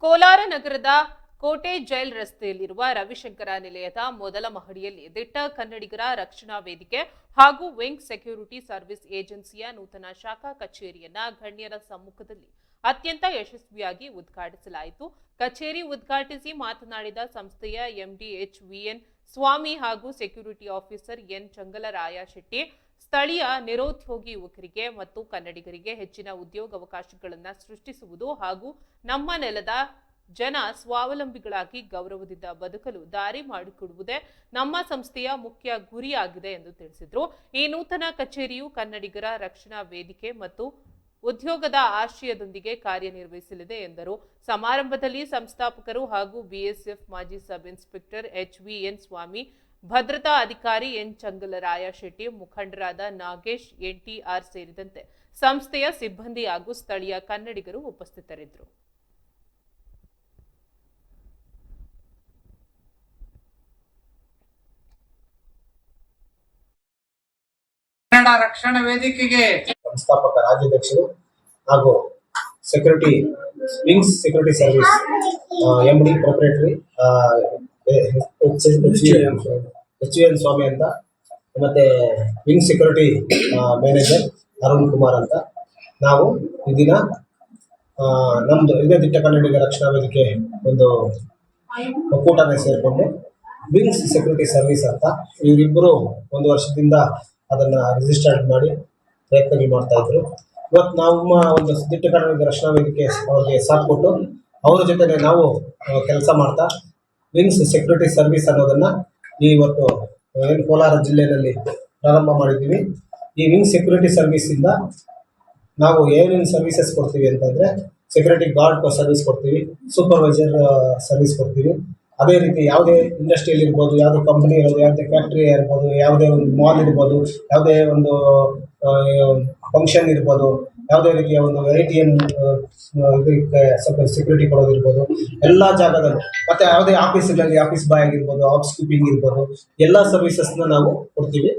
ಕೋಲಾರ ನಗರದ ಕೋಟೆ ಜೈಲ್ ರಸ್ತೆಯಲ್ಲಿರುವ ರವಿಶಂಕರ ನಿಲಯದ ಮೊದಲ ಮಹಡಿಯಲ್ಲಿ ದಿಟ್ಟ ಕನ್ನಡಿಗರ ರಕ್ಷಣಾ ವೇದಿಕೆ ಹಾಗೂ ವಿಂಗ್ ಸೆಕ್ಯೂರಿಟಿ ಸರ್ವಿಸ್ ಏಜೆನ್ಸಿಯ ನೂತನ ಶಾಖಾ ಕಚೇರಿಯನ್ನ ಗಣ್ಯರ ಸಮ್ಮುಖದಲ್ಲಿ ಅತ್ಯಂತ ಯಶಸ್ವಿಯಾಗಿ ಉದ್ಘಾಟಿಸಲಾಯಿತು. ಕಚೇರಿ ಉದ್ಘಾಟಿಸಿ ಮಾತನಾಡಿದ ಸಂಸ್ಥೆಯ ಎಂಡಿ ಎಚ್.ವಿ.ಎನ್. ಸ್ವಾಮಿ ಹಾಗೂ security officer N. Changalaraya Shetty, ಸ್ಥಳೀಯ ನಿರುದ್ಯೋಗಿ ಯುವಕರಿಗೆ ಮತ್ತು ಕನ್ನಡಿಗರಿಗೆ ಹೆಚ್ಚಿನ ಉದ್ಯೋಗಾವಕಾಶಗಳನ್ನು ಸೃಷ್ಟಿಸುವುದು ಹಾಗೂ ನಮ್ಮ ನೆಲದ ಜನ ಸ್ವಾವಲಂಬಿಗಳಾಗಿ ಗೌರವದಿಂದ ಬದುಕಲು ದಾರಿ ಮಾಡಿಕೊಡುವುದೇ ನಮ್ಮ ಸಂಸ್ಥೆಯ ಮುಖ್ಯ ಗುರಿಯಾಗಿದೆ ಎಂದು ತಿಳಿಸಿದರು. ಈ ನೂತನ ಕಚೇರಿಯು ಕನ್ನಡಿಗರ ರಕ್ಷಣಾ ವೇದಿಕೆ ಮತ್ತು ಉದ್ಯೋಗದ ಆಶಯದೊಂದಿಗೆ ಕಾರ್ಯನಿರ್ವಹಿಸಲಿದೆ ಎಂದರು. ಸಮಾರಂಭದಲ್ಲಿ ಸಂಸ್ಥಾಪಕರು ಹಾಗೂ ಬಿಎಸ್ಎಫ್ ಮಾಜಿ ಸಬ್ ಇನ್ಸ್ಪೆಕ್ಟರ್ ಎಚ್.ವಿ.ಎನ್. ಸ್ವಾಮಿ, ಭದ್ರತಾ ಅಧಿಕಾರಿ ಎನ್. ಚಂಗಲರಾಯ ಶೆಟ್ಟಿ, ಮುಖಂಡರಾದ ನಾಗೇಶ್, ಎನ್.ಟಿ.ಆರ್. ಸೇರಿದಂತೆ ಸಂಸ್ಥೆಯ ಸಿಬ್ಬಂದಿ ಹಾಗೂ ಸ್ಥಳೀಯ ಕನ್ನಡಿಗರು ಉಪಸ್ಥಿತರಿದ್ದರು. ಕನ್ನಡ ರಕ್ಷಣಾ ವೇದಿಕೆಗೆ ಸಂಸ್ಥಾಪಕ ರಾಜ್ಯಾಧ್ಯಕ್ಷರು ಹಾಗೂ security wings security service MD proprietary H V N. Swamy ಅಂತ, ಮತ್ತೆ wing security manager Arun Kumar ಅಂತ, ನಾವು ಈ ದಿನ ನಮ್ದು ಇದೇ ದಿಟ್ಟ ಕನ್ನಡಿಗ ರಕ್ಷಣಾ ವೇದಿಕೆ ಒಂದು ಒಕ್ಕೂಟನೇ ಸೇರಿಕೊಂಡು ವಿಂಗ್ಸ್ ಸೆಕ್ಯೂರಿಟಿ ಸರ್ವಿಸ್ ಅಂತ ಇವರಿಬ್ಬರು ಒಂದು ವರ್ಷದಿಂದ ಅದನ್ನ ರಿಜಿಸ್ಟರ್ಡ್ ಮಾಡಿ ಪ್ರಯತ್ನಗಳು ಮಾಡ್ತಾ ಇದ್ರು. ಇವತ್ತು ನಮ್ಮ ಒಂದು ದಿಟ್ಟ ಕನ್ನಡಿಗ ರಕ್ಷಣಾ ವೇದಿಕೆ ಅವ್ರಿಗೆ ಸಾಥ್ ಕೊಟ್ಟು ಅವರ ಜೊತೆ ನಾವು ಕೆಲಸ ಮಾಡ್ತಾ ವಿಂಗ್ಸ್ ಸೆಕ್ಯೂರಿಟಿ ಸರ್ವಿಸ್ ಅನ್ನೋದನ್ನ ಇವತ್ತು ಕೋಲಾರ ಜಿಲ್ಲೆಯಲ್ಲಿ ಪ್ರಾರಂಭ ಮಾಡಿದ್ದೀವಿ. ಈ ವಿಂಗ್ ಸೆಕ್ಯೂರಿಟಿ ಸರ್ವಿಸ್ ಇಂದ ನಾವು ಏನೇನು ಸರ್ವಿಸಸ್ ಕೊಡ್ತೀವಿ ಅಂತಂದ್ರೆ ಸೆಕ್ಯೂರಿಟಿ ಗಾರ್ಡ್ ಸರ್ವಿಸ್ ಕೊಡ್ತೀವಿ, ಸೂಪರ್ವೈಸರ್ ಸರ್ವಿಸ್ ಕೊಡ್ತೀವಿ. ಅದೇ ರೀತಿ ಯಾವುದೇ ಇಂಡಸ್ಟ್ರಿಯಲ್ಲಿ ಇರ್ಬೋದು, ಯಾವುದೇ ಕಂಪನಿ ಇರ್ಬೋದು, ಯಾವುದೇ ಫ್ಯಾಕ್ಟ್ರಿ ಇರ್ಬೋದು, ಯಾವುದೇ ಒಂದು ಮಾಲ್ ಇರ್ಬೋದು, ಯಾವುದೇ ಒಂದು ಫಂಕ್ಷನ್ ಇರ್ಬೋದು, ಯಾವುದೇ ರೀತಿಯ ಒಂದು ATM ಇದಕ್ಕೆ ಸೆಕ್ಯೂರಿಟಿ ಕೊಡೋದಿರ್ಬೋದು, ಎಲ್ಲ ಜಾಗದಲ್ಲೂ, ಮತ್ತೆ ಯಾವುದೇ ಆಫೀಸ್ಗಳಲ್ಲಿ ಆಫೀಸ್ ಬಾಯ್ ಆಗಿರ್ಬೋದು, ಹೌಸ್ ಕೀಪಿಂಗ್ ಇರ್ಬೋದು, ಎಲ್ಲ ಸರ್ವಿಸಸ್ನ ನಾವು ಕೊಡ್ತೀವಿ.